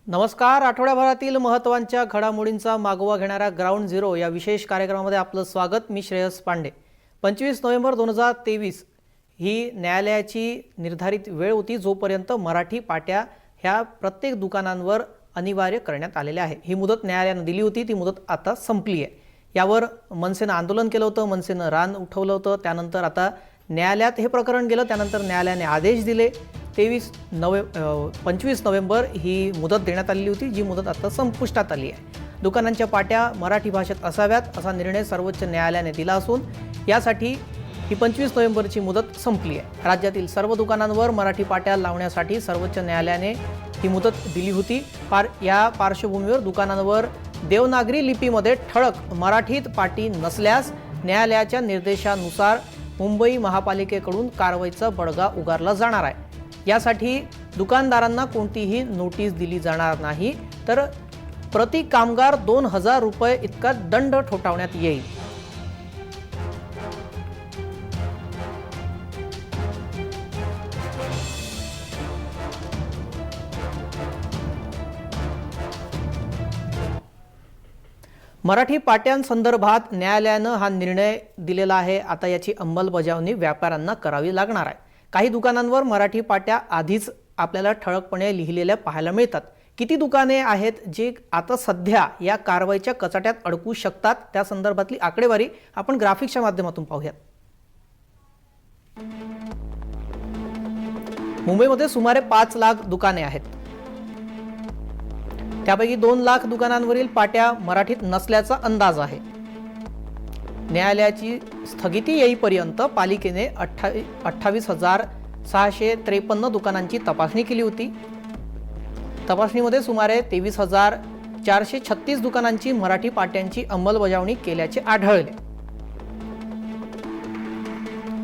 नमस्कार. आठवड्याभरातील महत्त्वाच्या घडामोडींचा मागोवा घेणाऱ्या ग्राउंड झिरो या विशेष कार्यक्रमामध्ये आपलं स्वागत. मी श्रेयस पांडे. 25 नोव्हेंबर 2023 ही न्यायालयाची निर्धारित वेळ होती, जोपर्यंत मराठी पाट्या ह्या प्रत्येक दुकानांवर अनिवार्य करण्यात आलेल्या आहे. ही मुदत न्यायालयाने दिली होती, ती मुदत आता संपली आहे. यावर मनसेनं आंदोलन केलं होतं, मनसेनं रान उठवलं होतं. त्यानंतर आता न्यायालयात हे प्रकरण गेलं, त्यानंतर न्यायालयाने आदेश दिले. 25 नोव्हेंबर ही मुदत देण्यात आलेली होती, जी मुदत आता संपुष्टात आली आहे. दुकानांच्या पाट्या मराठी भाषेत असाव्यात असा निर्णय सर्वोच्च न्यायालयाने दिला असून यासाठी ही 25 नोव्हेंबरची मुदत संपली आहे. राज्यातील सर्व दुकानांवर मराठी पाट्या लावण्यासाठी सर्वोच्च न्यायालयाने ही मुदत दिली होती. या पार्श्वभूमीवर दुकानांवर देवनागरी लिपीमध्ये ठळक मराठीत पाटी नसल्यास न्यायालयाच्या निर्देशानुसार मुंबई महापालिकेकडून कारवाईचा बडगा उगारला जाणार आहे. यासाठी दुकानदारांना कोणतीही नोटीस दिली जाणार नाही, तर प्रति कामगार 2000 रुपये इतका दंड ठोठावण्यात येईल. मराठी पाट्यांसंदर्भात न्यायालयानं हा निर्णय दिलेला आहे. आता याची अंमलबजावणी व्यापाऱ्यांना करावी लागणार आहे. काही दुकानांवर मराठी पाट्या आधीच आपल्याला ठळकपणे लिहिलेल्या पाहायला मिळतात. किती दुकाने आहेत जे आता सध्या या कारवाईच्या कचाट्यात अडकू शकतात, त्या संदर्भातली आकडेवारी आपण ग्राफिक्सच्या माध्यमातून पाहूयात. मुंबईमध्ये सुमारे 5 लाख दुकाने आहेत. त्यापैकी 2 लाख दुकानांवरील पाट्या मराठीत नसल्याचा अंदाज आहे. न्यायालयाची स्थगिती येईपर्यंत पालिकेने 28,653 दुकानांची तपासणी केली होती. तपासणीमध्ये सुमारे 23,436 दुकानांची मराठी पाट्यांची अंमलबजावणी केल्याचे आढळले.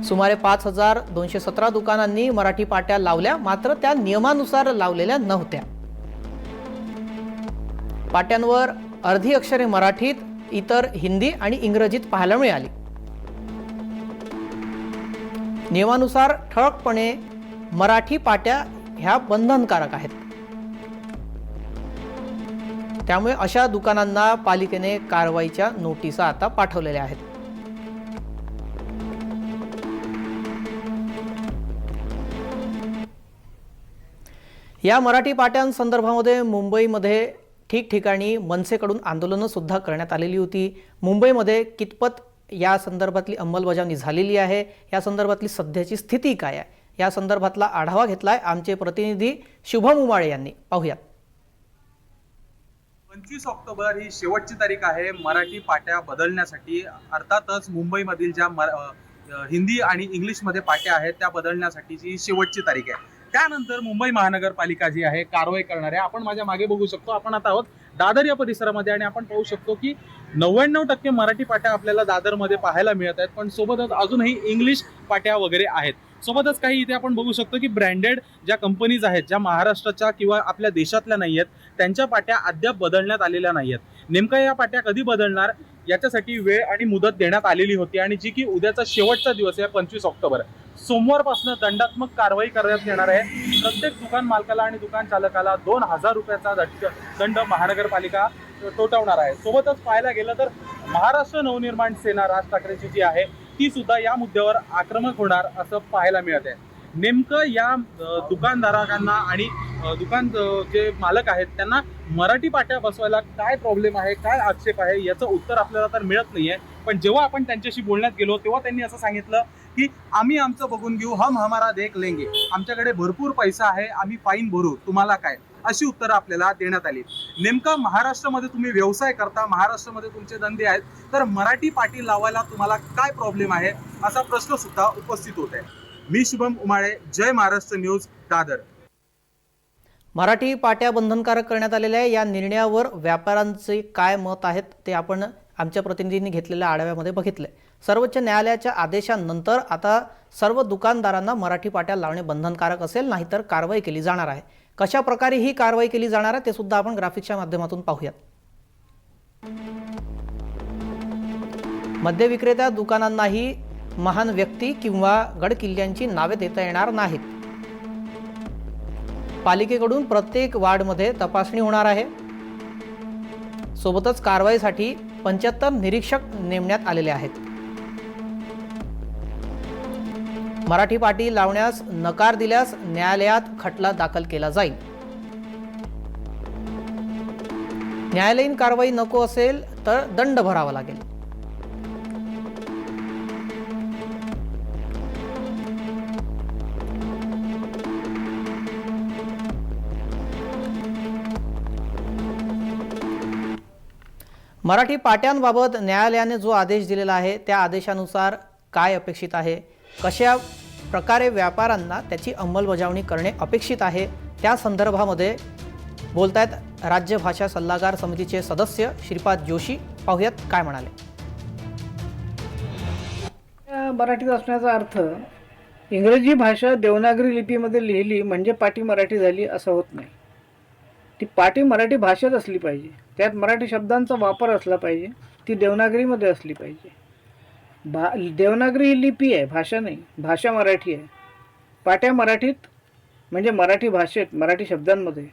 सुमारे 5,217 दुकानांनी मराठी पाट्या लावल्या, मात्र त्या नियमानुसार लावलेल्या नव्हत्या. पाट्यांवर अर्धी अक्षरे मराठीत, इतर हिंदी आणि इंग्रजीत पाहायला मिळाली. नियमानुसार ठळकपणे मराठी पाट्या ह्या बंधनकारक आहेत. त्यामुळे अशा दुकानांना पालिकेने कारवाईच्या नोटिसा आता पाठवलेल्या आहेत. या मराठी पाट्यांसंदर्भामध्ये मुंबईमध्ये ठिकठिकाणी मनसेकडून आंदोलनं सुद्धा करण्यात आलेली होती. मुंबईमध्ये कितपत या संदर्भातली अंमलबजावणी झालेली आहे, या संदर्भातली सध्याची स्थिती काय आहे, या संदर्भातला आढावा घेतलाय आमचे प्रतिनिधी शुभम उमाळे यांनी. पाहूयात. 25 ऑक्टोबर ही शेवटची तारीख आहे मराठी पाट्या बदलण्यासाठी. अर्थातच मुंबईमधील ज्या हिंदी आणि इंग्लिशमध्ये पाट्या आहेत त्या बदलण्यासाठीची शेवटची तारीख आहे. त्यानंतर मुंबई महानगरपालिका जी आहे कारवाई करणार आहे. आपण माझ्या मागे बघू शकतो, आपण आता आहोत दादर या परिसरामध्ये आणि आपण पाहू शकतो की 99% मराठी पाट्या आपल्याला दादरमध्ये पाहायला मिळत आहेत, पण सोबतच अजूनही इंग्लिश पाट्या वगैरे आहेत. सोबतच काही इथे आपण बघू शकतो की ब्रँडेड ज्या कंपनीज आहेत, ज्या महाराष्ट्राच्या किंवा आपल्या देशातल्या नाही आहेत, त्यांच्या पाट्या अद्याप बदलण्यात आलेल्या नाही आहेत. नेमका या पाट्या कधी बदलणार याच्यासाठी वेळ आणि मुदत देण्यात आलेली होती आणि जी की उद्याचा शेवटचा दिवस आहे 25 ऑक्टोबर. सोमवारपासून दंडात्मक कारवाई करण्यात येणार आहे. प्रत्येक दुकान मालकाला आणि दुकान चालकाला 2000 रुपयाचा दंड महानगरपालिका ठोठावणार आहे. सोबतच पाहायला गेलं तर महाराष्ट्र नवनिर्माण सेना राज ठाकरेंची जी आहे ती सुद्धा या मुद्द्यावर आक्रमक होणार असं पाहायला मिळत आहे. नेमकं या दुकानदारांना आणि दुकान जे मालक आहेत त्यांना मराठी पाट्या बसवायला काय प्रॉब्लेम आहे, काय आक्षेप आहे, याचं उत्तर आपल्याला तर मिळत नाहीये. पण जेव्हा आपण त्यांच्याशी बोलण्यात गेलो तेव्हा त्यांनी असं सांगितलं की आम्ही आमचं बघून घेऊ, हम हमारा देख लेंगे, आमच्याकडे भरपूर पैसा आहे, आम्ही फाईन भरू, तुम्हाला काय, अशी उत्तरं आपल्याला देण्यात आली. नेमका महाराष्ट्रामध्ये तुम्ही व्यवसाय करता, महाराष्ट्रामध्ये तुमचे धंदे आहेत, तर मराठी पाटी लावायला तुम्हाला काय प्रॉब्लेम आहे असा प्रश्न सुद्धा उपस्थित होत आहे. मी शुभम उमाळे, जय महाराष्ट्र न्यूज, दादर. मराठी पाट्या बंधनकारक करण्यात आलेल्या आहे. या निर्णयावर व्यापाऱ्यांचे काय मत आहेत ते आपण आमच्या प्रतिनिधींनी घेतलेल्या आढाव्यामध्ये बघितले. सर्वोच्च न्यायालयाच्या आदेशानंतर आता सर्व दुकानदारांना मराठी पाट्या लावणे बंधनकारक असेल, नाहीतर कारवाई केली जाणार आहे. कशा प्रकारे ही कारवाई केली जाणार आहे ते सुद्धा आपण ग्राफिक्सच्या माध्यमातून पाहूयात. मद्य विक्रेत्या दुकानांनाही महान व्यक्ती किंवा गड किल्ल्यांची नावे देता येणार नाहीत. पालिकेकडून प्रत्येक वार्डमध्ये तपासणी होणार आहे। सोबतच कारवाईसाठी 75 निरीक्षक नेमण्यात आलेले आहेत। मराठी पाटी लावण्यास नकार दिल्यास न्यायालयात खटला दाखल केला जाईल। न्यायालयीन कारवाई नको असेल तर दंड भरावा लागेल। मराठी पाट्यांबाबत न्यायालयाने जो आदेश दिलेला आहे त्या आदेशानुसार काय अपेक्षित आहे, कशा प्रकारे व्यापाऱ्यांना त्याची अंमलबजावणी करणे अपेक्षित आहे, त्या संदर्भामध्ये बोलतायत राज्य भाषा सल्लागार समितीचे सदस्य श्रीपाद जोशी। पाहुयात काय म्हणाले। मराठीत असण्याचा अर्थ इंग्रजी भाषा देवनागरी लिपीमध्ये लिहिली म्हणजे पाटी मराठी झाली असं होत नाही। ती पाटी मराठी भाषेत असली पाहिजे, त्यात मराठी शब्दांचा वापर असला पाहिजे, ती देवनागरीमध्ये असली पाहिजे। देवनागरी ही लिपी आहे, भाषा नाही, भाषा मराठी आहे। पाट्या मराठीत म्हणजे मराठी भाषेत मराठी शब्दांमध्ये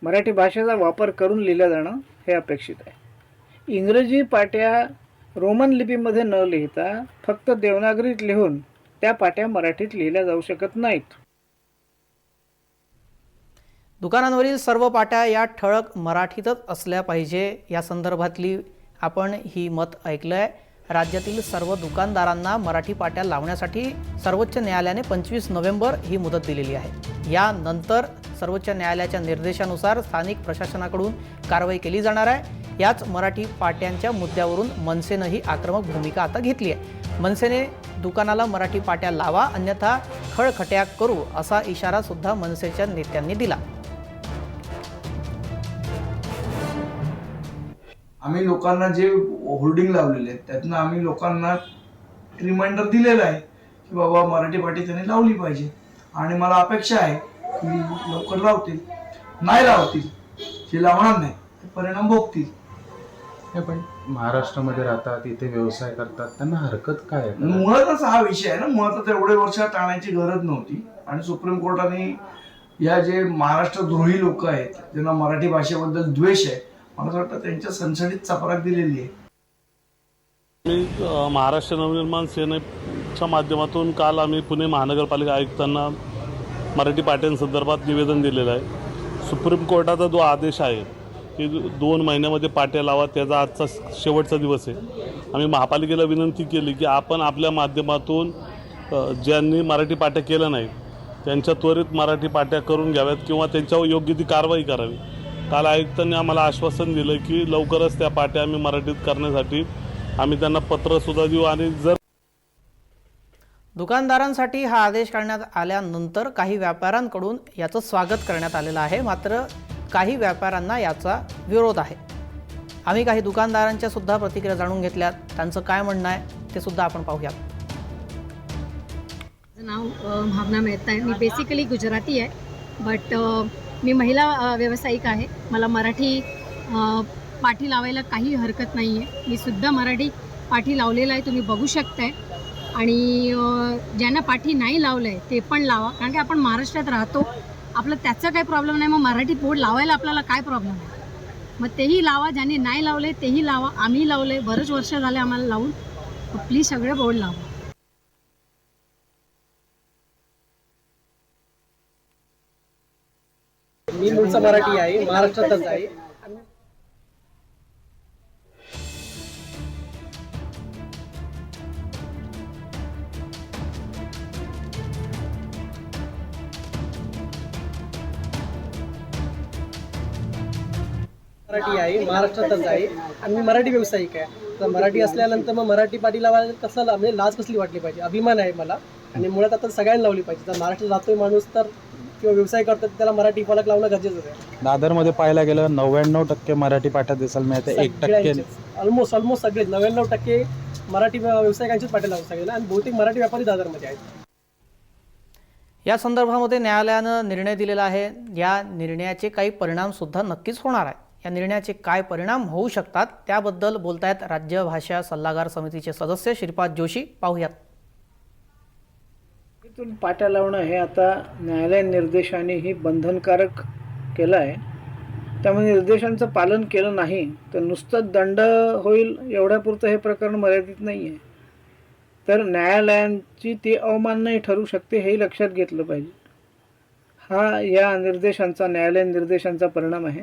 मराठी भाषेचा वापर करून लिहिलं जाणं हे अपेक्षित आहे। इंग्रजी पाट्या रोमन लिपीमध्ये न लिहिता फक्त देवनागरीत लिहून त्या पाट्या मराठीत लिहिल्या जाऊ शकत नाहीत। दुकानांवरील सर्व पाट्या या ठळक मराठीतच असल्या पाहिजे या संदर्भातली आपण ही मत ऐकलंय। राज्यातील सर्व दुकानदारांना मराठी पाट्या लावण्यासाठी सर्वोच्च न्यायालयाने 25 नोव्हेंबर ही मुदत दिलेली आहे। यानंतर सर्वोच्च न्यायालयाच्या निर्देशानुसार स्थानिक प्रशासनाकडून कारवाई केली जाणार आहे। याच मराठी पाट्यांच्या मुद्द्यावरून मनसेनंही आक्रमक भूमिका आता घेतली आहे। मनसेने दुकानाला मराठी पाट्या लावा अन्यथा खळखट्या करू असा इशारा सुद्धा मनसेच्या नेत्यांनी दिला। आम्ही लोकांना जे होर्डिंग लावलेले आहेत त्यातनं आम्ही लोकांना रिमाइंडर दिलेला आहे की बाबा मराठी पाटी त्यांनी लावली पाहिजे आणि मला अपेक्षा आहे की लवकर लावतील। नाही लावतील, जे लावणार नाही ते परिणाम भोगतील। हे पण महाराष्ट्रामध्ये राहतात, इथे व्यवसाय करतात, त्यांना हरकत काय आहे? मुळातच हा विषय आहे ना, मुळातच एवढे वर्ष टाळण्याची गरज नव्हती आणि सुप्रीम कोर्टाने या जे महाराष्ट्रद्रोही लोक आहेत ज्यांना मराठी भाषेबद्दल द्वेष आहे मला असं वाटतं त्यांच्या सणसणीत चपराक दिलेली आहे। मी महाराष्ट्र नवनिर्माण सेनेच्या माध्यमातून काल आम्ही पुणे महानगरपालिका आयुक्तांना मराठी पाट्यांसंदर्भात निवेदन दिलेलं आहे। सुप्रीम कोर्टाचा जो आदेश आहे की 2 महिन्यामध्ये पाट्या लावा त्याचा आजचा शेवटचा दिवस आहे। आम्ही महापालिकेला विनंती केली की आपण आपल्या माध्यमातून ज्यांनी मराठी पाट्या केल्या नाहीत त्यांच्या त्वरित मराठी पाट्या करून घ्याव्यात किंवा त्यांच्यावर योग्य ती कारवाई करावी। काल आयुक्तांनी आम्हाला आश्वासन दिलं की लवकरच त्या पाट्या आम्ही मराठीत करण्यासाठी आम्ही त्यांना पत्र सुद्धा देऊ आणि जर दुकानदारांसाठी हा आदेश काढण्यात आल्यानंतर काही व्यापाऱ्यांकडून याचं स्वागत करण्यात आलेलं आहे, मात्र काही व्यापाऱ्यांना याचा विरोध आहे। आम्ही काही दुकानदारांच्या सुद्धा प्रतिक्रिया जाणून घेतल्यात, त्यांचं काय म्हणणं आहे ते सुद्धा आपण पाहूयात। माझं नाव भावना मेहता आहे। मी बेसिकली गुजराती आहे बट मी महिला व्यावसायिक आहे। मला मराठी पाठी लावायला काही हरकत नाही आहे। मी सुद्धा मराठी पाठी लावलेला आहे, तुम्ही बघू शकताय। आणि ज्यांना पाठी नाही लावलं आहे ते पण लावा, कारण की आपण महाराष्ट्रात राहतो, आपलं त्याचा काही प्रॉब्लेम नाही। मग मराठी बोर्ड लावायला आपल्याला काय प्रॉब्लेम आहे? मग तेही लावा, ज्यांनी नाही लावले तेही लावा। आम्ही लावले, बरेच वर्ष झाले आम्हाला लावून, प्लीज सगळे बोर्ड लावा। मी मूळचा मराठी आहे, महाराष्ट्रातच आहे। मराठी आहे, महाराष्ट्रातच आहे आणि मी मराठी व्यावसायिक आहे। तर मराठी असल्यानंतर मग मराठी पाटी लावायला कसं म्हणजे लाज कसली वाटली पाहिजे, अभिमान आहे मला। आणि मुळात आता सगळ्यांना लावली पाहिजे। तर महाराष्ट्रात राहतोय माणूस तर किंवा व्यवसाय करतात त्याला मराठी फलक लावणं गरजेचं आहे। दादरमध्ये पाहायला गेलं 99% मराठी पाट्या दिसायला मिळते, 1% ऑलमोस्ट सगळे 99% मराठी व्यावसायिकांचीच पाट्या लावू सगळे आणि बहुतेक मराठी व्यापारी दादरमध्ये आहेत। या संदर्भामध्ये न्यायालयानं निर्णय दिलेला आहे। या निर्णयाचे काही परिणाम सुद्धा नक्कीच होणार आहे। या निर्णयाचे काय परिणाम होऊ शकतात त्याबद्दल बोलतायत राज्य भाषा सल्लागार समितीचे सदस्य श्रीपाद जोशी। पाहूयात। मराठीतून पाट्या लावणं हे आता न्यायालयीन निर्देशाने ही बंधनकारक केलं आहे. त्यामुळे निर्देशांचं पालन केलं नाही तर नुसतं दंड होईल एवढ्यापुरतं हे प्रकरण मर्यादित नाही आहे, तर न्यायालयांची ती अवमाननाही ठरू शकते हेही लक्षात घेतलं पाहिजे. हा या निर्देशांचा, न्यायालयीन निर्देशांचा परिणाम आहे.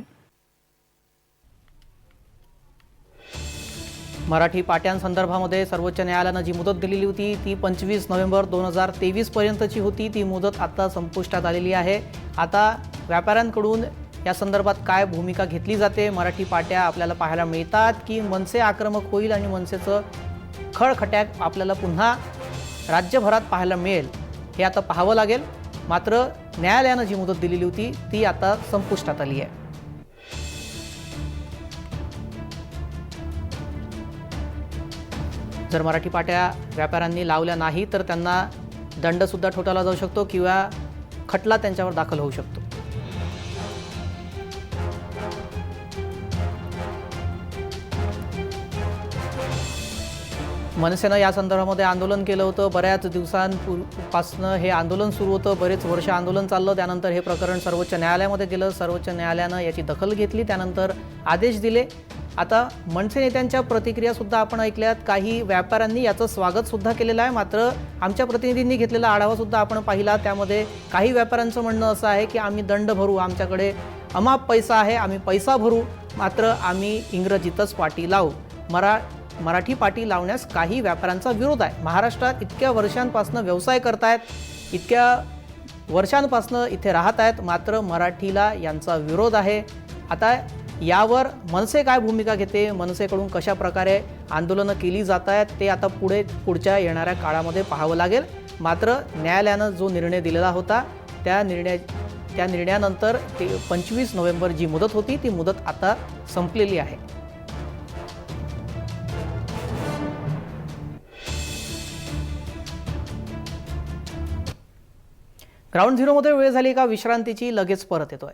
मराठी पाट्यांसंदर्भामध्ये सर्वोच्च न्यायालयानं जी मुदत दिलेली होती ती 25 नोव्हेंबर 2023 पर्यंतची होती. ती मुदत आता संपुष्टात आलेली आहे. आता व्यापाऱ्यांकडून या संदर्भात काय भूमिका घेतली जाते, मराठी पाट्या आपल्याला पाहायला मिळतात की मनसे आक्रमक होईल आणि मनसेचं खळखट्याक आपल्याला पुन्हा राज्यभरात पाहायला मिळेल, हे आता पाहावं लागेल. मात्र न्यायालयानं जी मुदत दिलेली होती ती आता संपुष्टात आली आहे. जर मराठी पाट्या व्यापाऱ्यांनी लावल्या नाही तर त्यांना दंडसुद्धा ठोठावला जाऊ शकतो किंवा खटला त्यांच्यावर दाखल होऊ शकतो. मनसेनं या संदर्भामध्ये आंदोलन केलं होतं. बऱ्याच दिवसांपासून हे आंदोलन सुरू होतं, बरेच वर्ष आंदोलन चाललं. त्यानंतर हे प्रकरण सर्वोच्च न्यायालयामध्ये गेलं. सर्वोच्च न्यायालयानं याची दखल घेतली, त्यानंतर आदेश दिले. आता मनसे नेत्यांच्या प्रतिक्रियासुद्धा आपण ऐकल्यात. काही व्यापाऱ्यांनी याचं स्वागतसुद्धा केलेलं आहे. मात्र आमच्या प्रतिनिधींनी घेतलेला आढावासुद्धा आपण पाहिला. त्यामध्ये काही व्यापाऱ्यांचं म्हणणं असं आहे की आम्ही दंड भरू, आमच्याकडे अमाप पैसा आहे, आम्ही पैसा भरू, मात्र आम्ही इंग्रजीतच पाटी लावू. मराठी पाटी लावण्यास काही व्यापाऱ्यांचा विरोध आहे. महाराष्ट्रात इतक्या वर्षांपासून व्यवसाय करतायत, इतक्या वर्षांपासून इथे राहत आहेत, मात्र मराठीला यांचा विरोध आहे. आता यावर मनसे काय भूमिका घेते, मनसेकडून कशा प्रकारे आंदोलनं केली जात आहेत ते आता पुढच्या येणाऱ्या काळामध्ये पाहावं लागेल. मात्र न्यायालयानं जो निर्णय दिलेला होता त्या निर्णयानंतर 25 नोव्हेंबर जी मुदत होती ती मुदत आता संपलेली आहे. ग्राउंड झिरोमध्ये वेळ झाली का विश्रांतीची, लगेच परत येतोय.